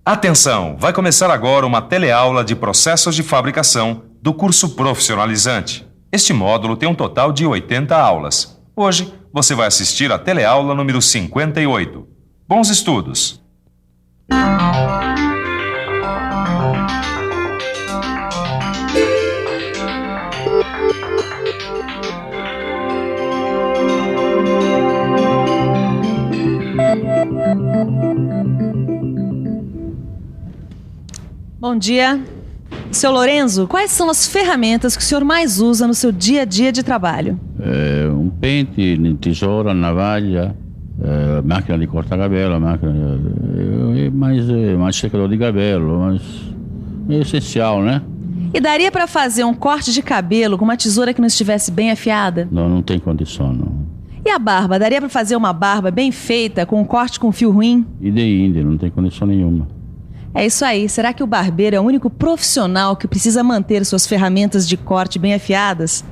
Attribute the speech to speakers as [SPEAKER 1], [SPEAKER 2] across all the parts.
[SPEAKER 1] Atenção! Vai começar agora uma teleaula de processos de fabricação do curso profissionalizante. Este módulo tem um total de 80 aulas. Hoje, você vai assistir a teleaula número 58. Bons estudos!
[SPEAKER 2] Bom dia. Seu Lorenzo, quais são as ferramentas que o senhor mais usa no seu dia a dia de trabalho?
[SPEAKER 3] Um pente, tesoura, navalha, máquina de cortar cabelo, mais secador de cabelo, mas é essencial, né?
[SPEAKER 2] E daria para fazer um corte de cabelo com uma tesoura que não estivesse bem afiada?
[SPEAKER 3] Não tem condição, não.
[SPEAKER 2] E a barba? Daria para fazer uma barba bem feita com um corte com fio ruim?
[SPEAKER 3] Inde, não tem condição nenhuma.
[SPEAKER 2] É isso aí. Será que o barbeiro é o único profissional que precisa manter suas ferramentas de corte bem afiadas?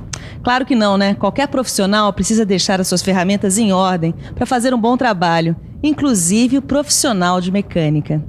[SPEAKER 2] Claro que não, né? Qualquer profissional precisa deixar as suas ferramentas em ordem para fazer um bom trabalho, inclusive o profissional de mecânica.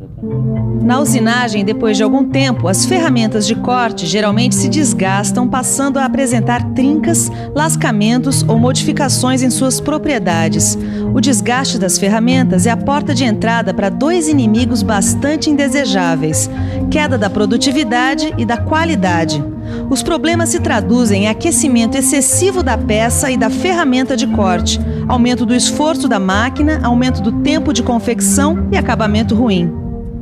[SPEAKER 2] Na usinagem, depois de algum tempo, as ferramentas de corte geralmente se desgastam, passando a apresentar trincas, lascamentos ou modificações em suas propriedades. O desgaste das ferramentas é a porta de entrada para dois inimigos bastante indesejáveis: queda da produtividade e da qualidade. Os problemas se traduzem em aquecimento excessivo da peça e da ferramenta de corte, aumento do esforço da máquina, aumento do tempo de confecção e acabamento ruim.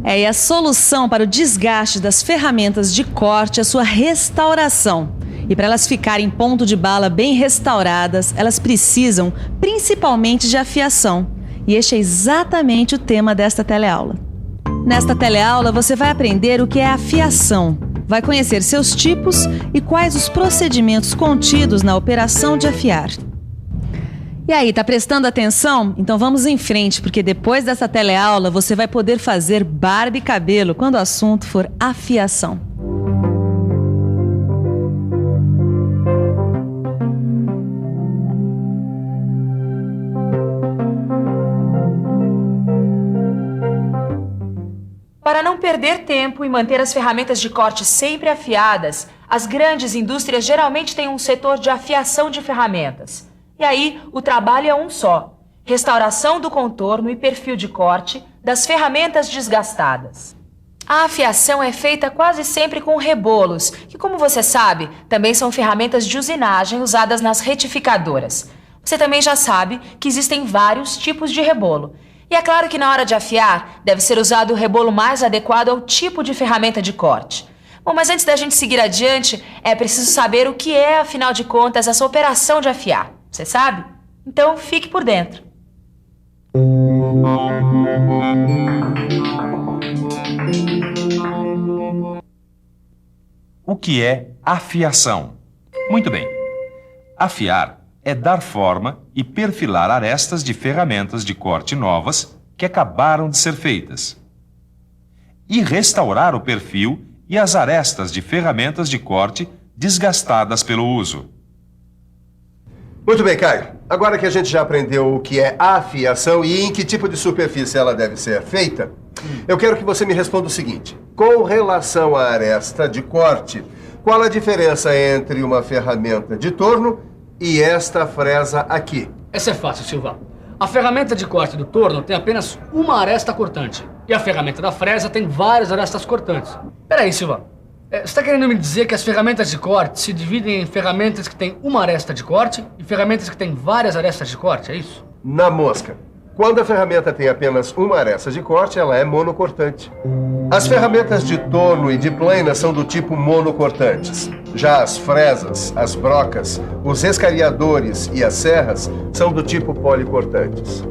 [SPEAKER 2] E a solução para o desgaste das ferramentas de corte é a sua restauração. E para elas ficarem em ponto de bala bem restauradas, elas precisam principalmente de afiação. E este é exatamente o tema desta teleaula. Nesta teleaula você vai aprender o que é afiação, vai conhecer seus tipos e quais os procedimentos contidos na operação de afiar. E aí, tá prestando atenção? Então vamos em frente, porque depois dessa teleaula você vai poder fazer barba e cabelo quando o assunto for afiação.
[SPEAKER 4] Para não perder tempo e manter as ferramentas de corte sempre afiadas, as grandes indústrias geralmente têm um setor de afiação de ferramentas. E aí, o trabalho é um só: restauração do contorno e perfil de corte das ferramentas desgastadas. A afiação é feita quase sempre com rebolos, que, como você sabe, também são ferramentas de usinagem usadas nas retificadoras. Você também já sabe que existem vários tipos de rebolo. E é claro que na hora de afiar, deve ser usado o rebolo mais adequado ao tipo de ferramenta de corte. Bom, mas antes da gente seguir adiante, é preciso saber o que é, afinal de contas, essa operação de afiar. Você sabe? Então fique por dentro.
[SPEAKER 1] O que é afiação? Muito bem. Afiar é dar forma e perfilar arestas de ferramentas de corte novas que acabaram de ser feitas. E restaurar o perfil e as arestas de ferramentas de corte desgastadas pelo uso.
[SPEAKER 5] Muito bem, Caio. Agora que a gente já aprendeu o que é afiação e em que tipo de superfície ela deve ser feita, eu quero que você me responda o seguinte: com relação à aresta de corte, qual a diferença entre uma ferramenta de torno e esta fresa aqui?
[SPEAKER 6] Essa é fácil, Silva. A ferramenta de corte do torno tem apenas uma aresta cortante e a ferramenta da fresa tem várias arestas cortantes. Peraí, Silva. Você está querendo me dizer que as ferramentas de corte se dividem em ferramentas que têm uma aresta de corte e ferramentas que têm várias arestas de corte, é isso?
[SPEAKER 5] Na mosca. Quando a ferramenta tem apenas uma aresta de corte, ela é monocortante. As ferramentas de torno e de plana são do tipo monocortantes. Já as fresas, as brocas, os escariadores e as serras são do tipo policortantes.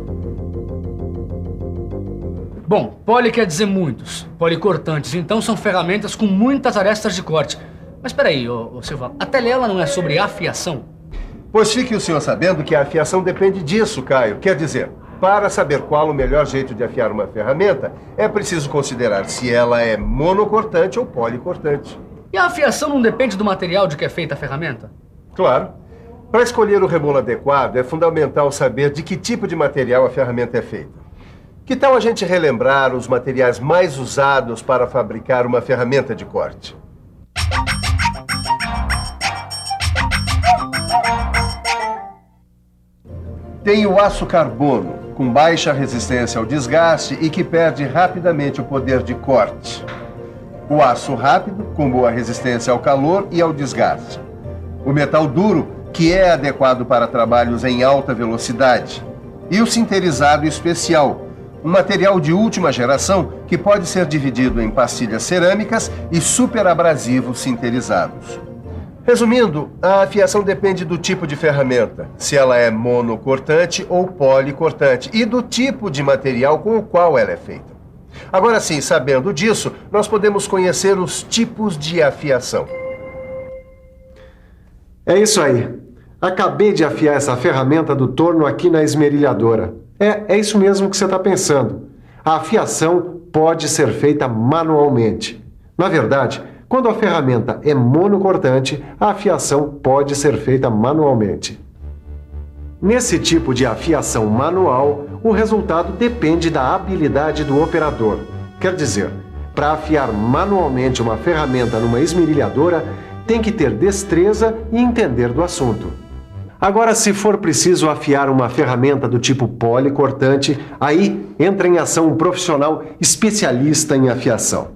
[SPEAKER 6] Bom, poli quer dizer muitos. Policortantes, então, são ferramentas com muitas arestas de corte. Mas peraí, ô Silva, a teleaula não é sobre afiação?
[SPEAKER 5] Pois fique o senhor sabendo que a afiação depende disso, Caio. Quer dizer, para saber qual o melhor jeito de afiar uma ferramenta, é preciso considerar se ela é monocortante ou policortante.
[SPEAKER 6] E a afiação não depende do material de que é feita a ferramenta?
[SPEAKER 5] Claro. Para escolher o rebolo adequado, é fundamental saber de que tipo de material a ferramenta é feita. Que tal a gente relembrar os materiais mais usados para fabricar uma ferramenta de corte? Tem o aço carbono, com baixa resistência ao desgaste e que perde rapidamente o poder de corte. O aço rápido, com boa resistência ao calor e ao desgaste. O metal duro, que é adequado para trabalhos em alta velocidade. E o sinterizado especial, um material de última geração que pode ser dividido em pastilhas cerâmicas e superabrasivos sinterizados. Resumindo, a afiação depende do tipo de ferramenta, se ela é monocortante ou policortante, e do tipo de material com o qual ela é feita. Agora sim, sabendo disso, nós podemos conhecer os tipos de afiação.
[SPEAKER 7] É isso aí. Acabei de afiar essa ferramenta do torno aqui na esmerilhadora. É isso mesmo que você está pensando. A afiação pode ser feita manualmente. Na verdade, quando a ferramenta é monocortante, a afiação pode ser feita manualmente. Nesse tipo de afiação manual, o resultado depende da habilidade do operador. Quer dizer, para afiar manualmente uma ferramenta numa esmerilhadora, tem que ter destreza e entender do assunto. Agora, se for preciso afiar uma ferramenta do tipo policortante, aí entra em ação um profissional especialista em afiação.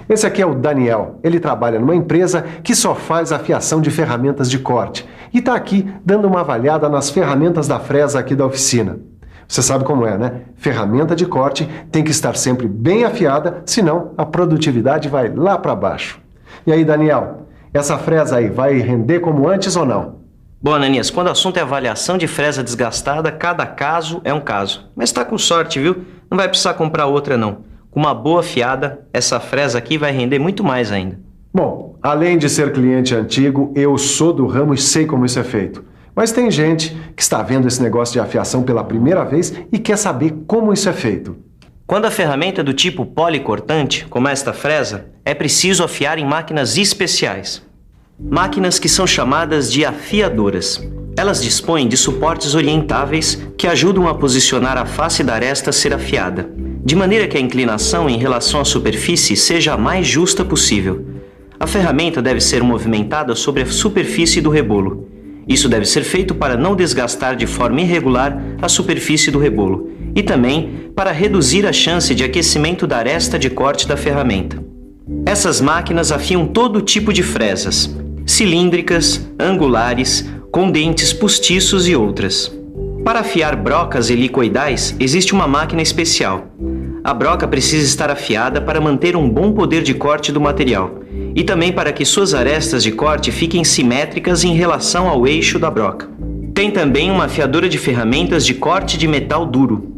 [SPEAKER 7] Esse aqui é o Daniel. Ele trabalha numa empresa que só faz afiação de ferramentas de corte e está aqui dando uma avaliada nas ferramentas da fresa aqui da oficina. Você sabe como é, né? Ferramenta de corte tem que estar sempre bem afiada, senão a produtividade vai lá para baixo. E aí, Daniel, essa fresa aí vai render como antes ou não?
[SPEAKER 8] Bom, Ananias, quando o assunto é avaliação de fresa desgastada, cada caso é um caso. Mas tá com sorte, viu? Não vai precisar comprar outra, não. Com uma boa afiada, essa fresa aqui vai render muito mais ainda.
[SPEAKER 7] Bom, além de ser cliente antigo, eu sou do ramo e sei como isso é feito. Mas tem gente que está vendo esse negócio de afiação pela primeira vez e quer saber como isso é feito.
[SPEAKER 8] Quando a ferramenta é do tipo policortante, como esta fresa, é preciso afiar em máquinas especiais. Máquinas que são chamadas de afiadoras. Elas dispõem de suportes orientáveis que ajudam a posicionar a face da aresta a ser afiada, de maneira que a inclinação em relação à superfície seja a mais justa possível. A ferramenta deve ser movimentada sobre a superfície do rebolo. Isso deve ser feito para não desgastar de forma irregular a superfície do rebolo e também para reduzir a chance de aquecimento da aresta de corte da ferramenta. Essas máquinas afiam todo tipo de fresas, cilíndricas, angulares, com dentes postiços e outras. Para afiar brocas helicoidais, existe uma máquina especial. A broca precisa estar afiada para manter um bom poder de corte do material e também para que suas arestas de corte fiquem simétricas em relação ao eixo da broca. Tem também uma afiadora de ferramentas de corte de metal duro.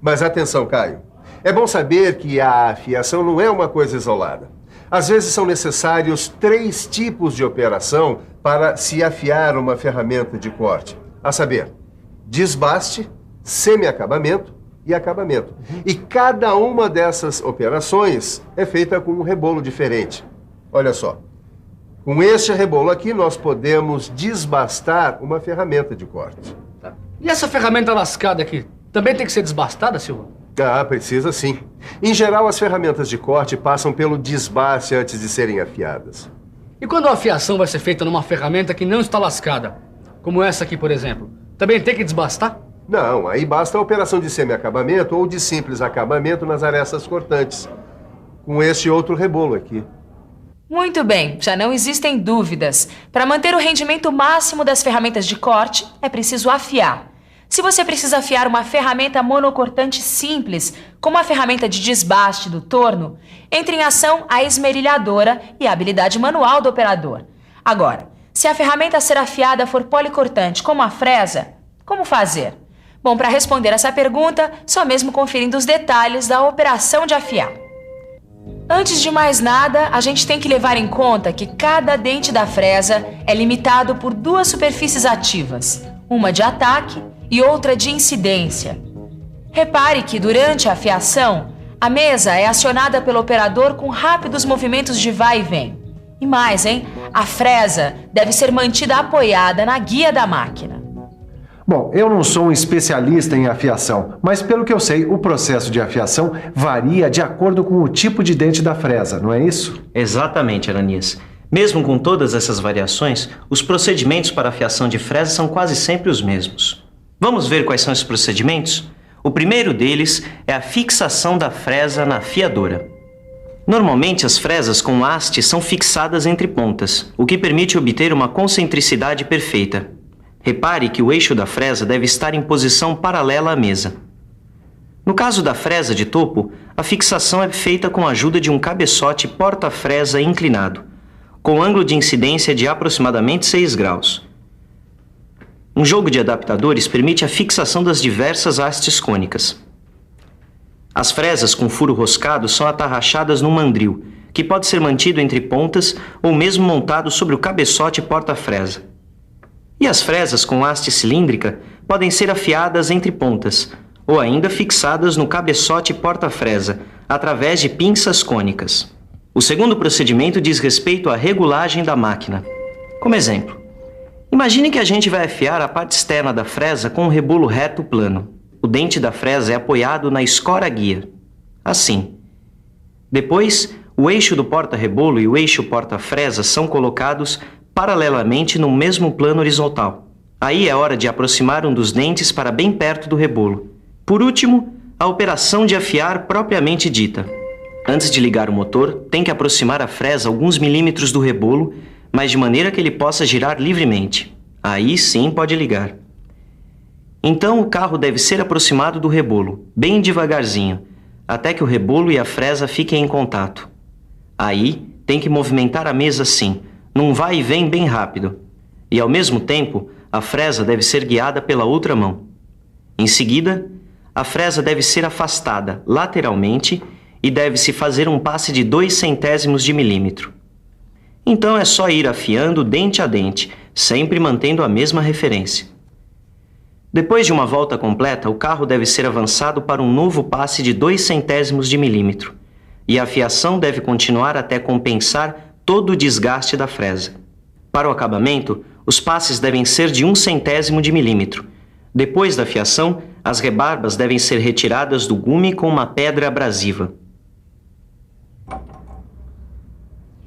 [SPEAKER 5] Mas atenção, Caio. É bom saber que a afiação não é uma coisa isolada. Às vezes são necessários 3 tipos de operação para se afiar uma ferramenta de corte. A saber, desbaste, semi-acabamento e acabamento. E cada uma dessas operações é feita com um rebolo diferente. Olha só, com este rebolo aqui nós podemos desbastar uma ferramenta de corte.
[SPEAKER 6] Tá. E essa ferramenta lascada aqui, também tem que ser desbastada, Silva?
[SPEAKER 5] Ah, precisa sim. Em geral, as ferramentas de corte passam pelo desbaste antes de serem afiadas.
[SPEAKER 6] E quando a afiação vai ser feita numa ferramenta que não está lascada, como essa aqui, por exemplo, também tem que desbastar?
[SPEAKER 5] Não, aí basta a operação de semi-acabamento ou de simples acabamento nas arestas cortantes, com este outro rebolo aqui.
[SPEAKER 4] Muito bem, já não existem dúvidas. Para manter o rendimento máximo das ferramentas de corte, é preciso afiar. Se você precisa afiar uma ferramenta monocortante simples, como a ferramenta de desbaste do torno, entre em ação a esmerilhadora e a habilidade manual do operador. Agora, se a ferramenta a ser afiada for policortante, como a fresa, como fazer? Bom, para responder essa pergunta, só mesmo conferindo os detalhes da operação de afiar. Antes de mais nada, a gente tem que levar em conta que cada dente da fresa é limitado por 2 superfícies ativas, uma de ataque e outra de incidência. Repare que durante a afiação, a mesa é acionada pelo operador com rápidos movimentos de vai e vem. E mais, hein? A fresa deve ser mantida apoiada na guia da máquina.
[SPEAKER 7] Bom, eu não sou um especialista em afiação, mas pelo que eu sei, o processo de afiação varia de acordo com o tipo de dente da fresa, não é isso?
[SPEAKER 8] Exatamente, Aranias. Mesmo com todas essas variações, os procedimentos para afiação de fresa são quase sempre os mesmos. Vamos ver quais são esses procedimentos? O primeiro deles é a fixação da fresa na afiadora. Normalmente, as fresas com haste são fixadas entre pontas, o que permite obter uma concentricidade perfeita. Repare que o eixo da fresa deve estar em posição paralela à mesa. No caso da fresa de topo, a fixação é feita com a ajuda de um cabeçote porta-fresa inclinado, com ângulo de incidência de aproximadamente 6 graus. Um jogo de adaptadores permite a fixação das diversas hastes cônicas. As fresas com furo roscado são atarrachadas num mandril, que pode ser mantido entre pontas ou mesmo montado sobre o cabeçote porta-fresa. E as fresas com haste cilíndrica podem ser afiadas entre pontas, ou ainda fixadas no cabeçote porta-fresa, através de pinças cônicas. O segundo procedimento diz respeito à regulagem da máquina. Como exemplo, imagine que a gente vai afiar a parte externa da fresa com um rebolo reto plano. O dente da fresa é apoiado na escora guia, assim. Depois, o eixo do porta-rebolo e o eixo porta-fresa são colocados paralelamente no mesmo plano horizontal. Aí é hora de aproximar um dos dentes para bem perto do rebolo. Por último, a operação de afiar propriamente dita. Antes de ligar o motor, tem que aproximar a fresa alguns milímetros do rebolo, mas de maneira que ele possa girar livremente. Aí sim pode ligar. Então o carro deve ser aproximado do rebolo, bem devagarzinho, até que o rebolo e a fresa fiquem em contato. Aí tem que movimentar a mesa assim, num vai e vem bem rápido. E ao mesmo tempo, a fresa deve ser guiada pela outra mão. Em seguida, a fresa deve ser afastada lateralmente e deve-se fazer um passe de 0,02 de milímetro. Então é só ir afiando dente a dente, sempre mantendo a mesma referência. Depois de uma volta completa, o carro deve ser avançado para um novo passe de 0,02 de milímetro, e a afiação deve continuar até compensar todo o desgaste da fresa. Para o acabamento, os passes devem ser de 0,01 de milímetro. Depois da afiação, as rebarbas devem ser retiradas do gume com uma pedra abrasiva.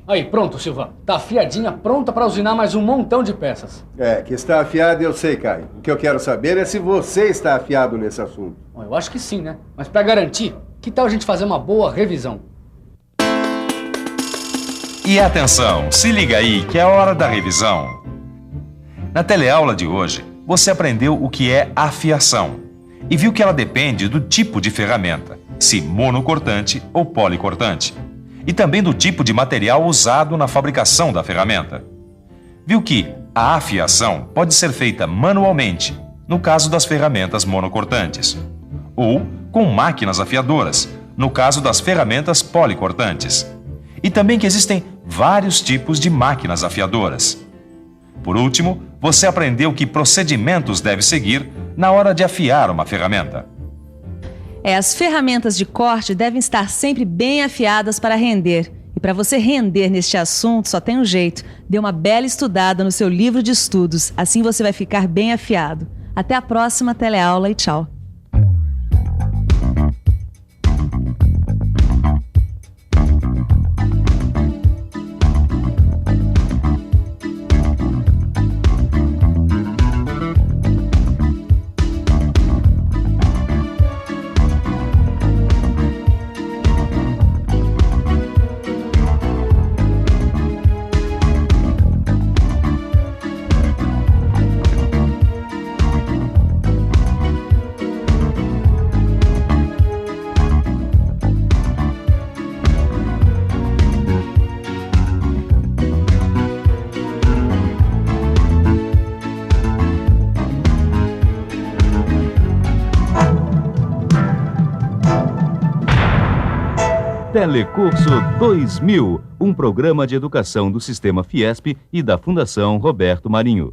[SPEAKER 6] Aí, pronto, Silva. Tá afiadinha, pronta para usinar mais um montão de peças.
[SPEAKER 5] Que está afiado eu sei, Caio. O que eu quero saber é se você está afiado nesse assunto.
[SPEAKER 6] Bom, eu acho que sim, né? Mas para garantir, que tal a gente fazer uma boa revisão?
[SPEAKER 1] E atenção, se liga aí que é hora da revisão. Na teleaula de hoje, você aprendeu o que é afiação e viu que ela depende do tipo de ferramenta, se monocortante ou policortante, e também do tipo de material usado na fabricação da ferramenta. Viu que a afiação pode ser feita manualmente, no caso das ferramentas monocortantes, ou com máquinas afiadoras, no caso das ferramentas policortantes. E também que existem vários tipos de máquinas afiadoras. Por último, você aprendeu que procedimentos deve seguir na hora de afiar uma ferramenta.
[SPEAKER 2] As ferramentas de corte devem estar sempre bem afiadas para render. E para você render neste assunto, só tem um jeito. Dê uma bela estudada no seu livro de estudos. Assim você vai ficar bem afiado. Até a próxima teleaula e tchau.
[SPEAKER 9] Telecurso 2000, um programa de educação do Sistema Fiesp e da Fundação Roberto Marinho.